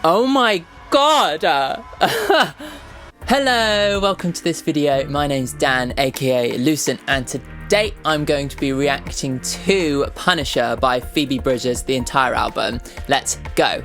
Oh my god! Hello, welcome to this video. My name's Dan, aka Lucent, and today I'm going to be reacting to Punisher by Phoebe Bridgers, the entire album. Let's go.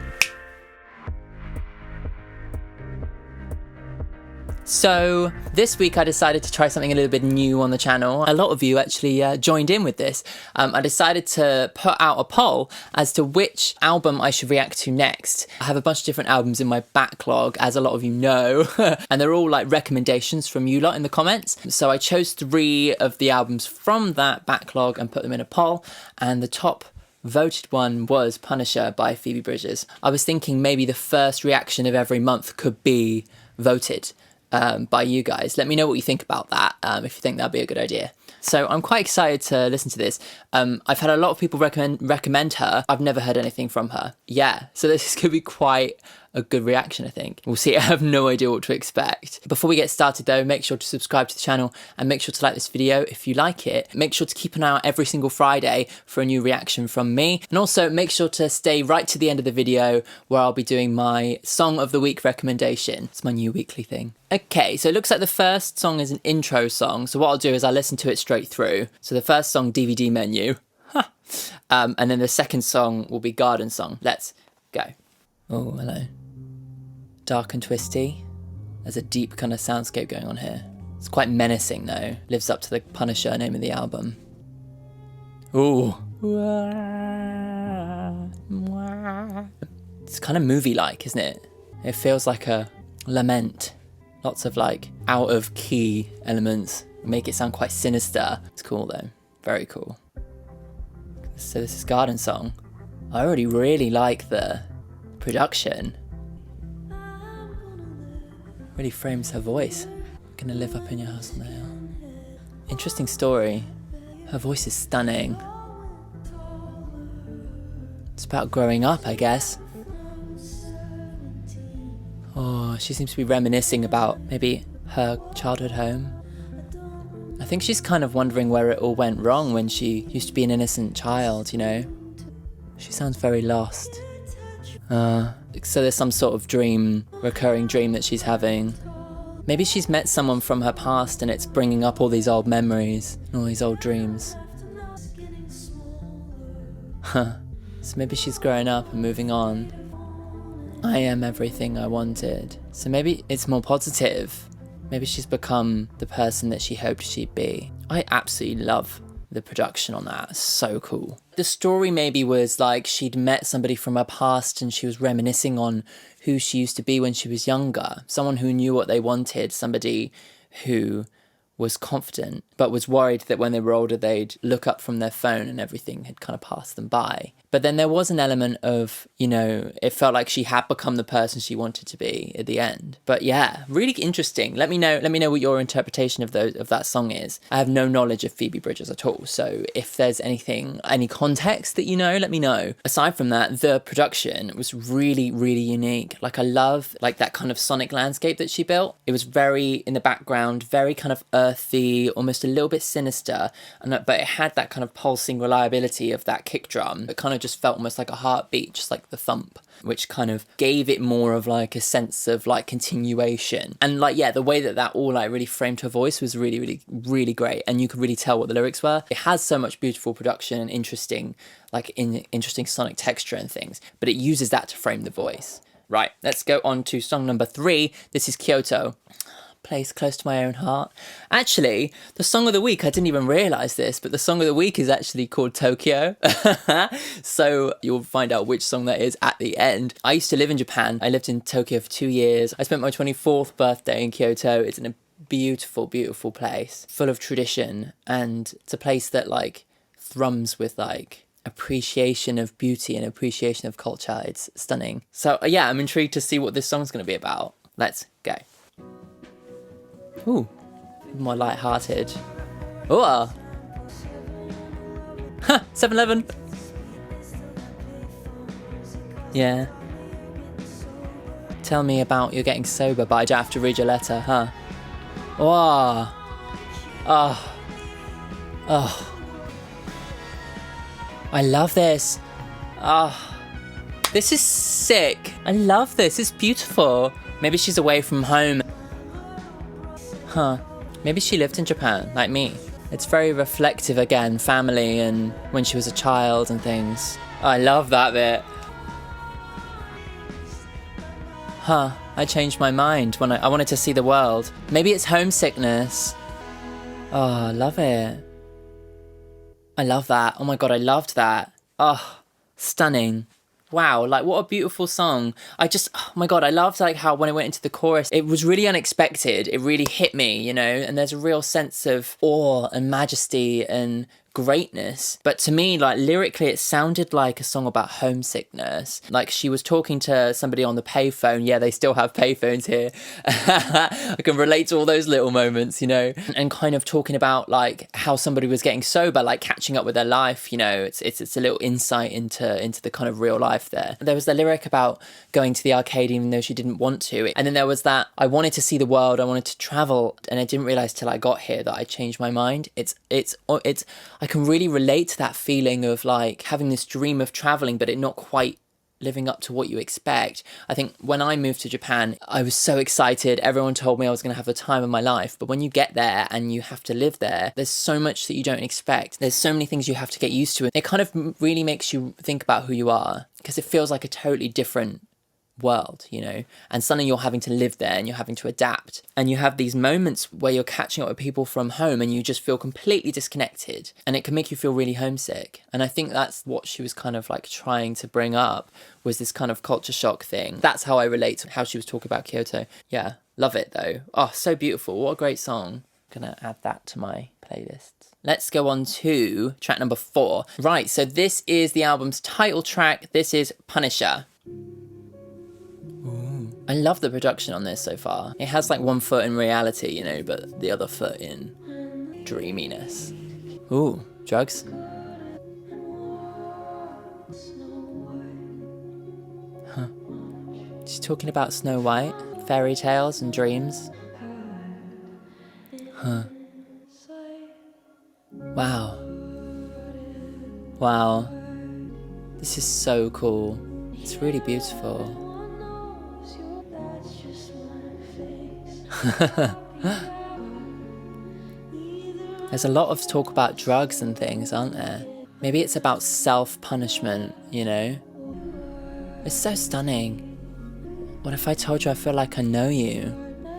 So this week I decided to try something a little bit new on the channel. A lot of you actually joined in with this. I decided to put out a poll as to which album I should react to next. I have a bunch of different albums in my backlog, as a lot of you know, and they're all like recommendations from you lot in the comments. So I chose 3 of the albums from that backlog and put them in a poll, and the top voted one was Punisher by Phoebe Bridgers. I was thinking maybe the first reaction of every month could be voted by you guys. Let me know what you think about that, if you think that'd be a good idea. So I'm quite excited to listen to this. I've had a lot of people recommend her. I've never heard anything from her. Yeah, so this is gonna be quite a good reaction, I think. We'll see. I have no idea what to expect. Before we get started though, make sure to subscribe to the channel and make sure to like this video if you like it. Make sure to keep an eye out every single Friday for a new reaction from me. And also make sure to stay right to the end of the video where I'll be doing my Song of the Week recommendation. It's my new weekly thing. Okay, so it looks like the first song is an intro song. So what I'll do is I'll listen to it straight through. So the first song, DVD menu. And then the second song will be Garden Song. Let's go. Oh, hello. Dark and twisty. There's a deep kind of soundscape going on here. It's quite menacing though. Lives up to the Punisher name of the album. Ooh. It's kind of movie-like, isn't it? It feels like a lament. Lots of like out of key elements make it sound quite sinister. It's cool though. Very cool. So this is Garden Song. I already really like the production. Really frames her voice. Gonna live up in your house on the hill. Interesting story. Her voice is stunning. It's about growing up, I guess. Oh, she seems to be reminiscing about maybe her childhood home. I think she's kind of wondering where it all went wrong when she used to be an innocent child, you know? She sounds very lost. So there's some sort of dream, recurring dream that she's having. Maybe she's met someone from her past and it's bringing up all these old memories and all these old dreams. So maybe she's growing up and moving on. I am everything I wanted. So maybe it's more positive. Maybe she's become the person that she hoped she'd be. I absolutely love the production on that. So cool. The story maybe was like she'd met somebody from her past and she was reminiscing on who she used to be when she was younger. Someone who knew what they wanted, somebody who was confident, but was worried that when they were older they'd look up from their phone and everything had kind of passed them by. But then there was an element of, you know, it felt like she had become the person she wanted to be at the end. But yeah, really interesting. Let me know what your interpretation of that song is. I have no knowledge of Phoebe Bridgers at all, so if there's any context that you know, let me know. Aside from that, the production was really, really unique. Like I love like that kind of sonic landscape that she built. It was very in the background, very kind of earthy, almost a little bit sinister, but it had that kind of pulsing reliability of that kick drum. It kind of just felt almost like a heartbeat, just like the thump, which kind of gave it more of like a sense of like continuation. And like, yeah, the way that all like really framed her voice was really, really, really great. And you could really tell what the lyrics were. It has so much beautiful production and interesting sonic texture and things, but it uses that to frame the voice. Right, let's go on to song number 3. This is Kyoto. Place close to my own heart. Actually, the song of the week, I didn't even realise this, but the song of the week is actually called Tokyo. So you'll find out which song that is at the end. I used to live in Japan. I lived in Tokyo for 2 years. I spent my 24th birthday in Kyoto. It's in a beautiful, beautiful place, full of tradition, and it's a place that like thrums with like appreciation of beauty and appreciation of culture. It's stunning. So yeah, I'm intrigued to see what this song's going to be about. Let's go. Ooh, more light-hearted. Oh, 7-Eleven. Yeah. Tell me about you're getting sober, but I don't have to read your letter, huh? Oh. Oh. Oh. I love this. Oh. This is sick. I love this. It's beautiful. Maybe she's away from home. Huh. Maybe she lived in Japan, like me. It's very reflective again, family and when she was a child and things. Oh, I love that bit. Huh. I changed my mind when I wanted to see the world. Maybe it's homesickness. Oh, I love it. I love that. Oh my God, I loved that. Oh, stunning. Wow, like what a beautiful song. Oh my God, I loved like how when it went into the chorus, it was really unexpected. It really hit me, you know, and there's a real sense of awe and majesty and greatness. But to me, like lyrically, it sounded like a song about homesickness. Like she was talking to somebody on the payphone. Yeah, they still have payphones here. I can relate to all those little moments, you know, and kind of talking about like how somebody was getting sober, like catching up with their life. You know, it's a little insight into the kind of real life there. There was the lyric about going to the arcade even though she didn't want to. And then there was that I wanted to see the world, I wanted to travel, and I didn't realize till I got here that I changed my mind. I can really relate to that feeling of like having this dream of traveling, but it not quite living up to what you expect. I think when I moved to Japan, I was so excited. Everyone told me I was going to have the time of my life. But when you get there and you have to live there, there's so much that you don't expect. There's so many things you have to get used to. It kind of really makes you think about who you are because it feels like a totally different world, you know, and suddenly you're having to live there and you're having to adapt, and you have these moments where you're catching up with people from home and you just feel completely disconnected, and it can make you feel really homesick. And I think that's what she was kind of like trying to bring up, was this kind of culture shock thing. That's how I relate to how she was talking about Kyoto. Yeah, love it though. Oh, so beautiful. What a great song. Gonna add that to my playlist. Let's go on to track number 4. Right, so this is the album's title track. This is Punisher. I love the production on this so far. It has like one foot in reality, you know, but the other foot in dreaminess. Ooh, drugs. Huh. She's talking about Snow White, fairy tales and dreams. Huh. Wow. Wow. This is so cool. It's really beautiful. There's a lot of talk about drugs and things, aren't there? Maybe it's about self-punishment, you know? It's so stunning. What if I told you I feel like I know you,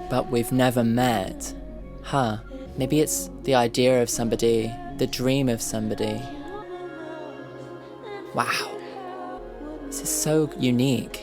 but we've never met? Huh. Maybe it's the idea of somebody, the dream of somebody. Wow. This is so unique.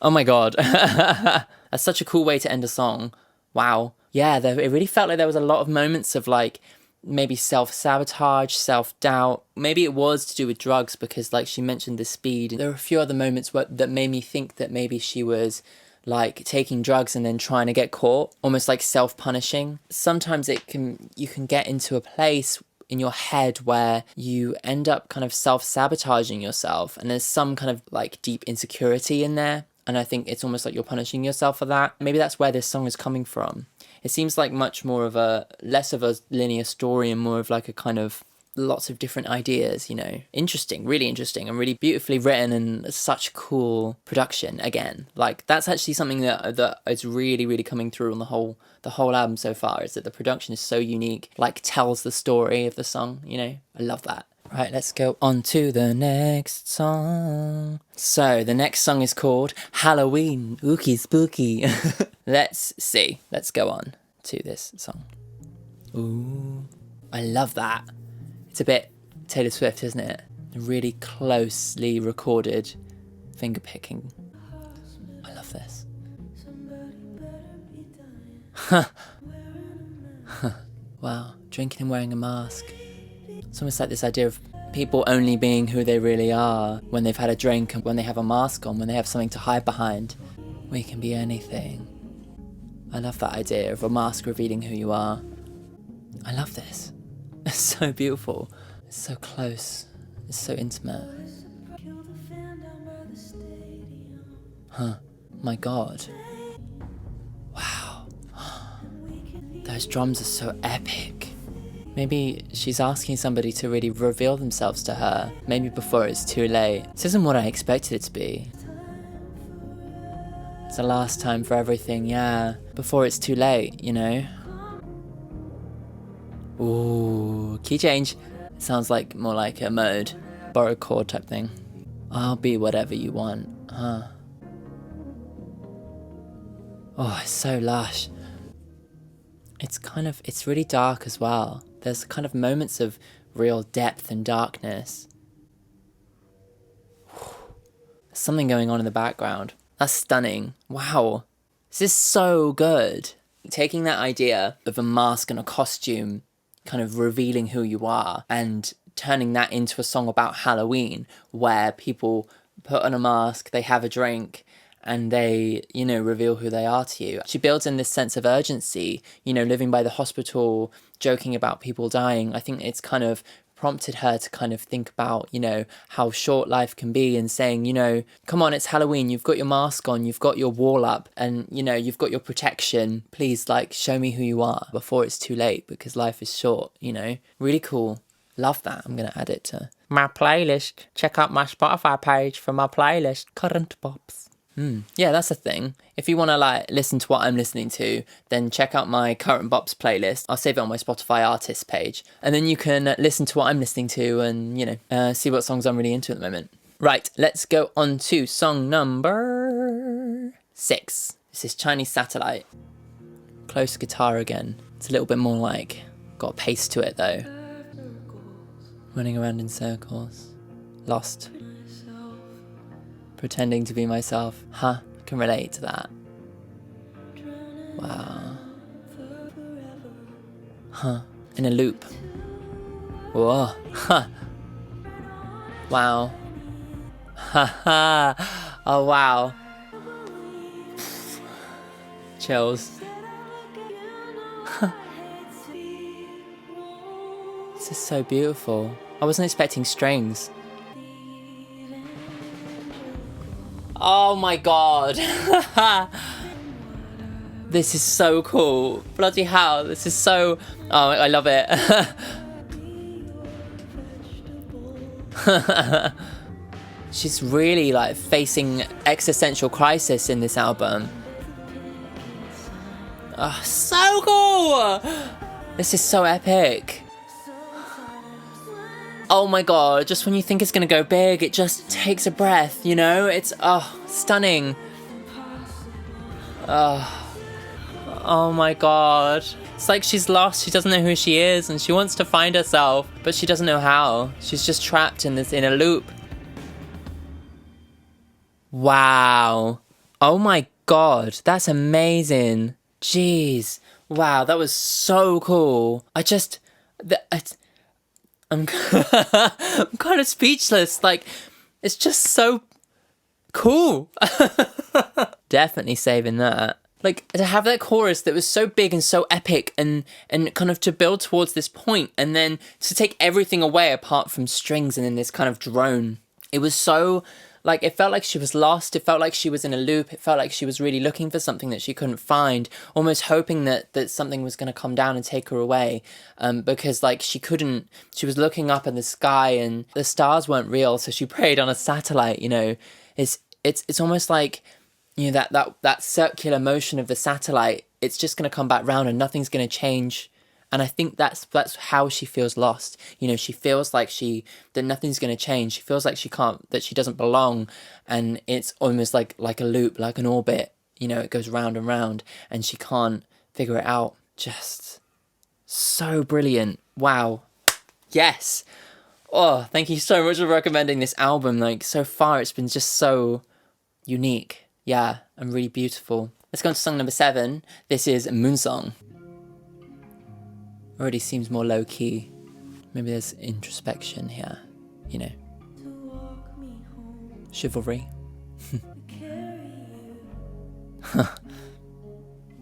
Oh my God. That's such a cool way to end a song. Wow. Yeah, it really felt like there was a lot of moments of like maybe self-sabotage, self-doubt. Maybe it was to do with drugs because like she mentioned the speed. There were a few other moments that made me think that maybe she was like taking drugs and then trying to get caught, almost like self-punishing. Sometimes you can get into a place in your head where you end up kind of self-sabotaging yourself, and there's some kind of like deep insecurity in there. And I think it's almost like you're punishing yourself for that. Maybe that's where this song is coming from. It seems like much more of less of a linear story and more of like a kind of lots of different ideas, you know. Interesting, and really beautifully written, and such cool production again. Like that's actually something that is really, really coming through on the whole album so far, is that the production is so unique, like tells the story of the song, you know. I love that. Right, let's go on to the next song. So, the next song is called Halloween, Ookie Spooky. Let's see. Let's go on to this song. Ooh, I love that. It's a bit Taylor Swift, isn't it? Really closely recorded finger picking. I love this. Wow, drinking and wearing a mask. It's almost like this idea of people only being who they really are when they've had a drink and when they have a mask on, when they have something to hide behind. We can be anything. I love that idea of a mask revealing who you are. I love this. It's so beautiful. It's so close. It's so intimate. Huh. My God. Wow. Those drums are so epic. Maybe she's asking somebody to really reveal themselves to her, maybe before it's too late. This isn't what I expected it to be. It's the last time for everything, yeah. Before it's too late, you know? Ooh, key change. Sounds like more like a mode, borrowed chord type thing. I'll be whatever you want, huh? Oh, it's so lush. It's really dark as well. There's kind of moments of real depth and darkness. There's something going on in the background. That's stunning. Wow. This is so good. Taking that idea of a mask and a costume, kind of revealing who you are, and turning that into a song about Halloween, where people put on a mask, they have a drink, and they, you know, reveal who they are to you. She builds in this sense of urgency, you know, living by the hospital, joking about people dying. I think it's kind of prompted her to kind of think about, you know, how short life can be, and saying, you know, come on, it's Halloween, you've got your mask on, you've got your wall up, and, you know, you've got your protection. Please, like, show me who you are before it's too late, because life is short, you know. Really cool. Love that. I'm going to add it to my playlist. Check out my Spotify page for my playlist. Current Pops. Yeah, that's a thing. If you want to like listen to what I'm listening to, then check out my Current Bops playlist. I'll save it on my Spotify artists page. And then you can listen to what I'm listening to and, you know, see what songs I'm really into at the moment. Right, let's go on to song number 6. This is Chinese Satellite. Close guitar again. It's a little bit more like, got a pace to it though. Running around in circles. Lost. Pretending to be myself. Huh, I can relate to that. Wow. Huh, in a loop. Whoa, huh. Wow. Ha ha. Oh wow. Chills. This is so beautiful. I wasn't expecting strings. Oh my god. This is so cool. Bloody hell, this is so... Oh, I love it. She's really like facing existential crisis in this album. Oh, so cool. This is so epic. Oh my god, just when you think it's gonna go big, it just takes a breath, you know? It's, stunning. Oh my god. It's like she's lost, she doesn't know who she is, and she wants to find herself, but she doesn't know how. She's just trapped in a loop. Wow. Oh my god, that's amazing. Jeez. Wow, that was so cool. I'm kind of speechless. Like, it's just so cool. Definitely saving that. Like, to have that chorus that was so big and so epic, and kind of to build towards this point, and then to take everything away apart from strings and then this kind of drone. It was so... Like, it felt like she was lost. It felt like she was in a loop. It felt like she was really looking for something that she couldn't find, almost hoping that something was going to come down and take her away. Because, like, she was looking up in the sky and the stars weren't real, so she prayed on a satellite, you know. It's almost like, you know, that circular motion of the satellite, it's just going to come back round and nothing's going to change. And I think that's how she feels lost. You know, she feels like that nothing's going to change. She feels like that she doesn't belong. And it's almost like a loop, like an orbit. You know, it goes round and round and she can't figure it out. Just so brilliant. Wow. Yes. Oh, thank you so much for recommending this album. Like, so far it's been just so unique. Yeah, and really beautiful. Let's go on to song number 7. This is Moonsong. Already seems more low-key. Maybe there's introspection here, you know. Chivalry.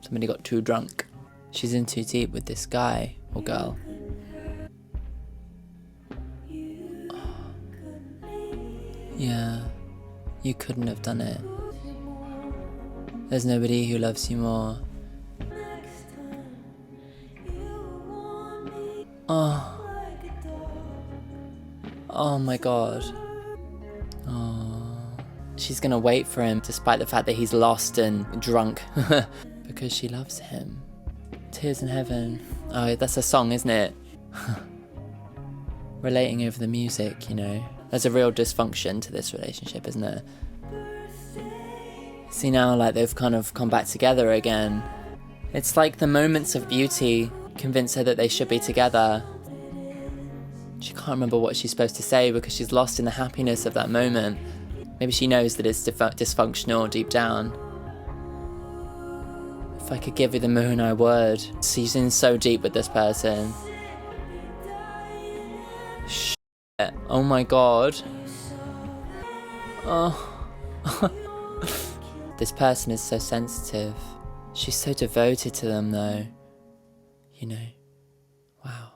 Somebody got too drunk. She's in too deep with this guy or girl. Yeah, you couldn't have done it. There's nobody who loves you more. Oh. Oh my god. Oh. She's gonna wait for him despite the fact that he's lost and drunk. Because she loves him. Tears in Heaven. Oh, that's a song, isn't it? Relating over the music, you know. There's a real dysfunction to this relationship, isn't there? See now, like, they've kind of come back together again. It's like the moments of beauty convince her that they should be together. She can't remember what she's supposed to say because she's lost in the happiness of that moment. Maybe she knows that it's dysfunctional deep down. If I could give you the moon, I would. She's in so deep with this person. Shit. Oh my god. Oh. This person is so sensitive. She's so devoted to them though. You know. Wow.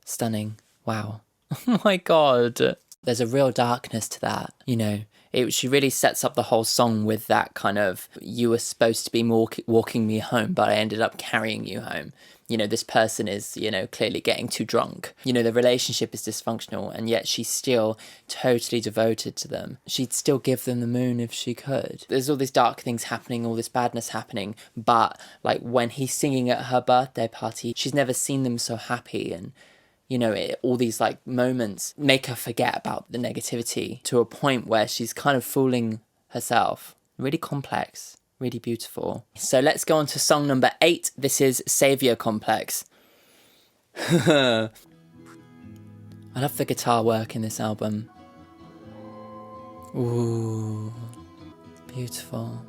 Stunning. Wow. Oh my god. There's a real darkness to that, you know. She really sets up the whole song with that kind of, you were supposed to be walking me home, but I ended up carrying you home. You know, this person is, you know, clearly getting too drunk. You know, the relationship is dysfunctional, and yet she's still totally devoted to them. She'd still give them the moon if she could. There's all these dark things happening, all this badness happening, but like when he's singing at her birthday party, she's never seen them so happy, and you know, all these like moments make her forget about the negativity to a point where she's kind of fooling herself. Really complex, really beautiful. So let's go on to song number 8. This is Savior Complex. I love the guitar work in this album. Ooh, beautiful.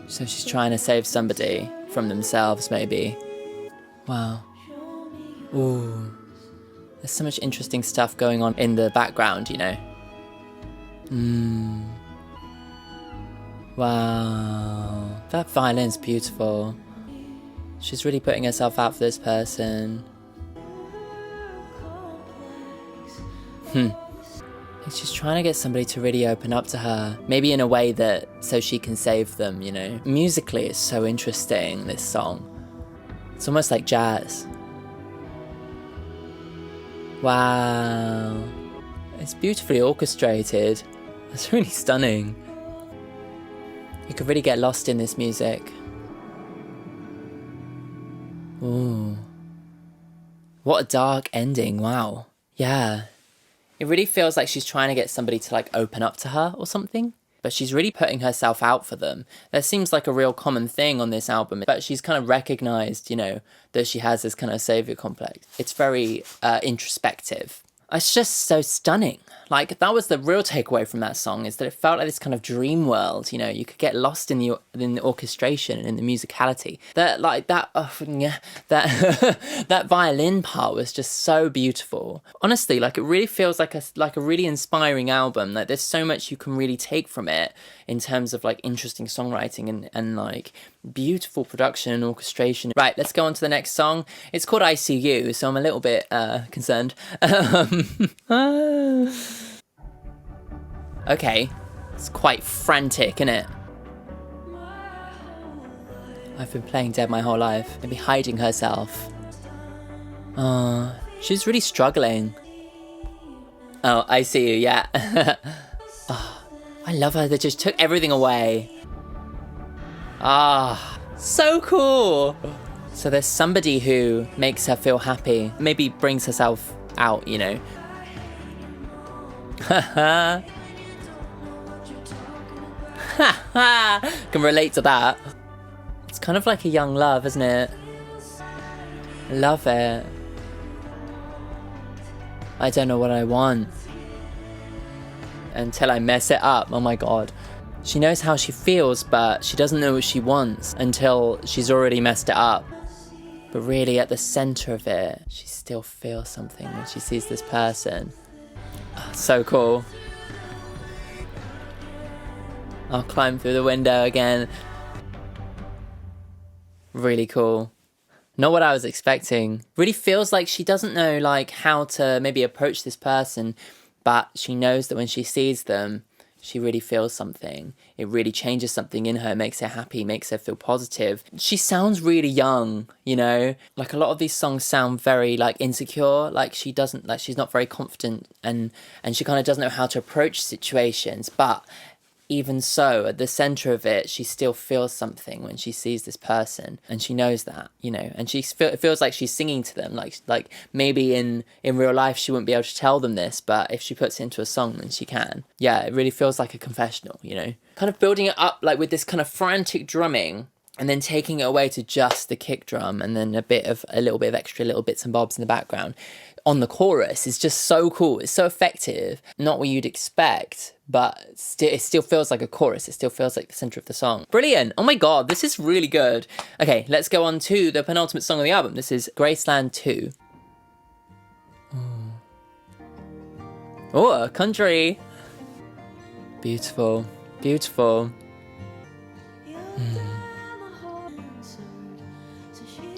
So she's trying to save somebody from themselves, maybe. Wow. Ooh, there's so much interesting stuff going on in the background, you know. Wow, that violin's beautiful. She's really putting herself out for this person. She's trying to get somebody to really open up to her, maybe in a way that so she can save them, you know. Musically, it's so interesting, this song. It's almost like jazz. Wow, it's beautifully orchestrated. It's really stunning. You could really get lost in this music. Ooh, what a dark ending. Wow. Yeah, it really feels like she's trying to get somebody to like open up to her or something, but she's really putting herself out for them. That seems like a real common thing on this album, but she's kind of recognized, you know, that she has this kind of savior complex. It's very introspective. It's just so stunning. Like, that was the real takeaway from that song, is that it felt like this kind of dream world, you know. You could get lost in the orchestration and in the musicality. That that violin part was just so beautiful. Honestly, like, it really feels like a really inspiring album. Like, there's so much you can really take from it in terms of like interesting songwriting and like beautiful production and orchestration. Right, let's go on to the next song. It's called I See You, so I'm a little bit concerned. Okay, it's quite frantic, isn't it? I've been playing dead my whole life. Maybe hiding herself. She's really struggling. Oh, I see you, yeah. Oh, I love her. They just took everything away. So cool. So there's somebody who makes her feel happy. Maybe brings herself out, you know. Haha. Can relate to that. It's kind of like a young love, isn't it? Love it. I don't know what I want until I mess it up. Oh my god. She knows how she feels, but she doesn't know what she wants until she's already messed it up. But really, at the center of it, she still feels something when she sees this person. Oh, so cool. I'll climb through the window again. Really cool. Not what I was expecting. Really feels like she doesn't know like how to maybe approach this person, but she knows that when she sees them, she really feels something. It really changes something in her, makes her happy, makes her feel positive. She sounds really young, you know? Like a lot of these songs sound very like insecure, like she doesn't, like she's not very confident and she kind of doesn't know how to approach situations. But even so, at the center of it, she still feels something when she sees this person, and she knows that, you know, and it feels like she's singing to them. Like maybe in real life she wouldn't be able to tell them this, but if she puts it into a song, then she can. Yeah, it really feels like a confessional, you know, kind of building it up like with this kind of frantic drumming, and then taking it away to just the kick drum, and then a little bit of extra little bits and bobs in the background on the chorus is just so cool. It's so effective. Not what you'd expect, but it still feels like a chorus. It still feels like the center of the song. Brilliant. Oh my God, this is really good. Okay, let's go on to the penultimate song of the album. This is Graceland 2. Oh, country. Beautiful, beautiful.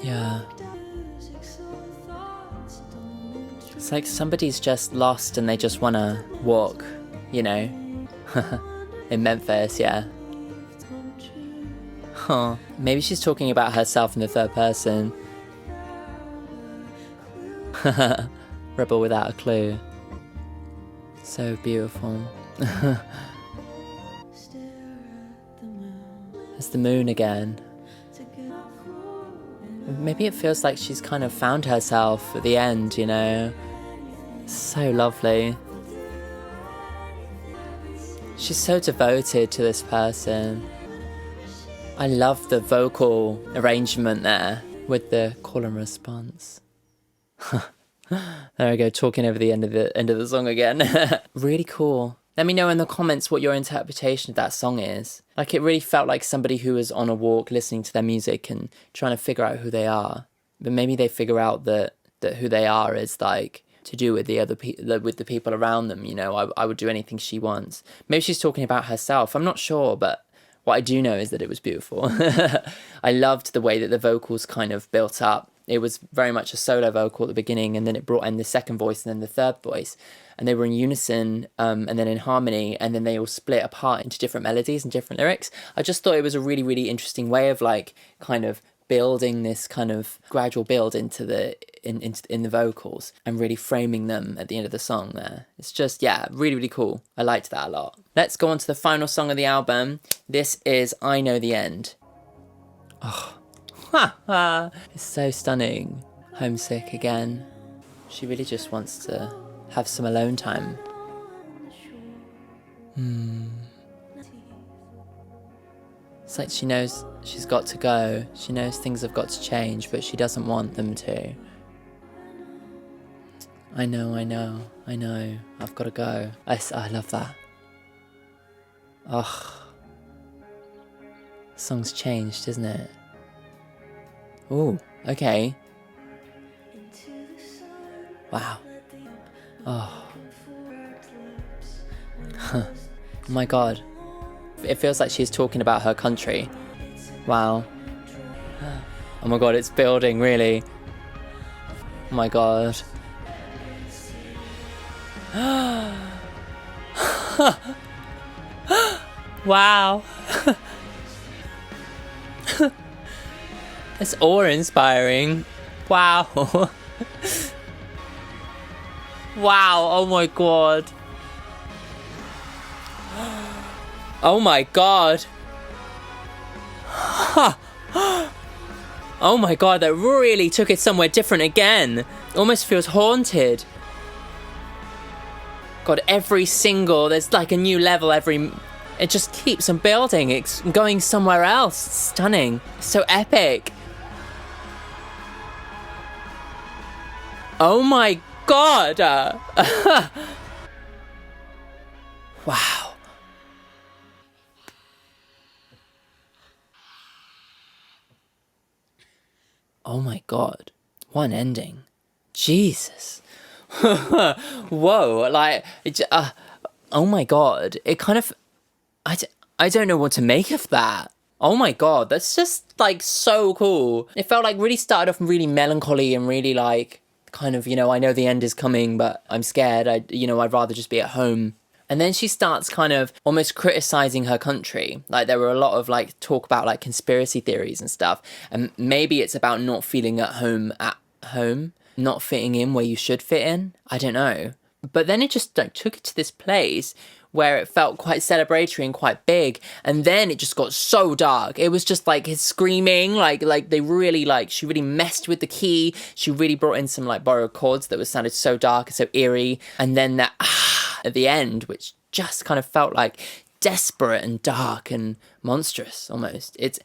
Yeah. It's like somebody's just lost and they just want to walk, you know? In Memphis, yeah. Huh. Maybe she's talking about herself in the third person. Rebel without a clue. So beautiful. It's the moon again. Maybe it feels like she's kind of found herself at the end, you know? So lovely. She's so devoted to this person. I love the vocal arrangement there with the call and response. There we go, talking over the end of the song again. Really cool. Let me know in the comments what your interpretation of that song is. Like, it really felt like somebody who was on a walk listening to their music and trying to figure out who they are. But maybe they figure out that who they are is like to do with with the people around them, you know. I would do anything she wants. Maybe she's talking about herself. I'm not sure, but what I do know is that it was beautiful. I loved the way that the vocals kind of built up. It was very much a solo vocal at the beginning, and then it brought in the second voice and then the third voice. And they were in unison and then in harmony, and then they all split apart into different melodies and different lyrics. I just thought it was a really, really interesting way of like kind of building this kind of gradual build into the vocals and really framing them at the end of the song there. It's just, yeah, really, really cool. I liked that a lot. Let's go on to the final song of the album. This is I Know the End. Oh, it's so stunning. Homesick again. She really just wants to have some alone time. It's like she knows she's got to go. She knows things have got to change, but she doesn't want them to. I know. I've got to go. I love that. Ugh. The song's changed, isn't it? Ooh, okay. Wow. Oh. Oh my God. It feels like she's talking about her country. Wow. Oh my God, it's building, really. Oh my God. Wow. It's awe-inspiring. Wow. Wow, oh my God. Oh my God. Oh my God, that really took it somewhere different again. Almost feels haunted. God, there's like a new level it just keeps on building. It's going somewhere else. It's stunning. It's so epic. Oh my God. Wow. Oh my God. One ending. Jesus. Whoa. Like, oh my God. It kind of, I don't know what to make of that. Oh my God. That's just like so cool. It felt like really started off really melancholy and really like kind of, you know, I know the end is coming, but I'm scared. I'd rather just be at home. And then she starts kind of almost criticizing her country. Like there were a lot of like talk about like conspiracy theories and stuff. And maybe it's about not feeling at home, not fitting in where you should fit in. I don't know. But then it just like took it to this place where it felt quite celebratory and quite big, and then it just got so dark. It was just like his screaming, like they really like, she really messed with the key. She really brought in some like borrowed chords that sounded so dark and so eerie, and then that at the end, which just kind of felt like desperate and dark and monstrous almost. It's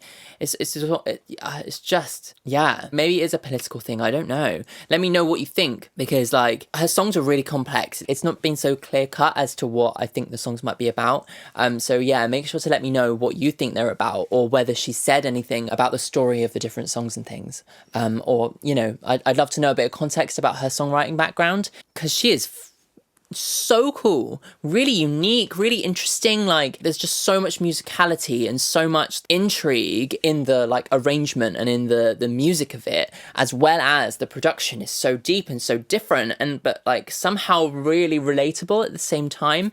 just, yeah, maybe it is a political thing, I don't know. Let me know what you think, because like her songs are really complex. It's not been so clear cut as to what I think the songs might be about. So yeah, make sure to let me know what you think they're about, or whether she said anything about the story of the different songs and things. Or, you know, I'd love to know a bit of context about her songwriting background, because she is so cool, really unique, really interesting. Like there's just so much musicality and so much intrigue in the like arrangement and in the music of it, as well as the production is so deep and so different, and but like somehow really relatable at the same time,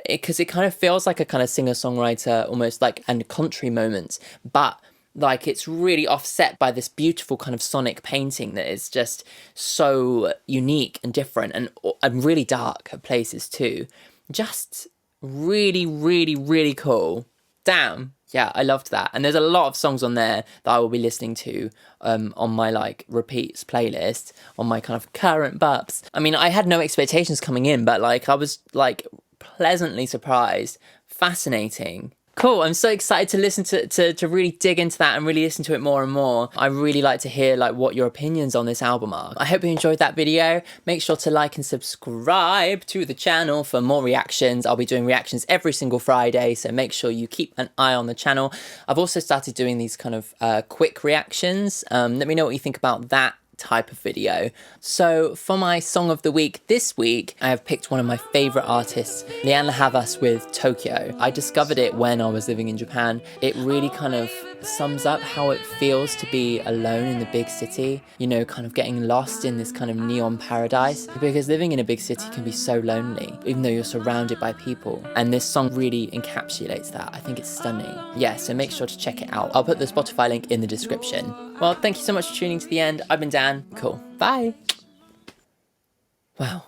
because it kind of feels like a kind of singer-songwriter almost, like, and country moments, but like it's really offset by this beautiful kind of sonic painting that is just so unique and different, and really dark at places too. Just really, really, really cool. Damn. Yeah, I loved that. And there's a lot of songs on there that I will be listening to on my like repeats playlist, on my kind of current bups. I mean, I had no expectations coming in, but like I was like pleasantly surprised. Fascinating. Cool, I'm so excited to listen to really dig into that and really listen to it more and more. I really like to hear like what your opinions on this album are. I hope you enjoyed that video. Make sure to like and subscribe to the channel for more reactions. I'll be doing reactions every single Friday, so make sure you keep an eye on the channel. I've also started doing these kind of quick reactions. Let me know what you think about that type of video. So for my song of the week this week, I have picked one of my favorite artists, Lianne Havas with Tokyo. I discovered it when I was living in Japan. It really kind of sums up how it feels to be alone in the big city, you know, kind of getting lost in this kind of neon paradise, because living in a big city can be so lonely, even though you're surrounded by people. And this song really encapsulates that. I think it's stunning. Yeah, so make sure to check it out. I'll put the Spotify link in the description. Well, thank you so much for tuning to the end. I've been Dan. Cool. Bye. Wow.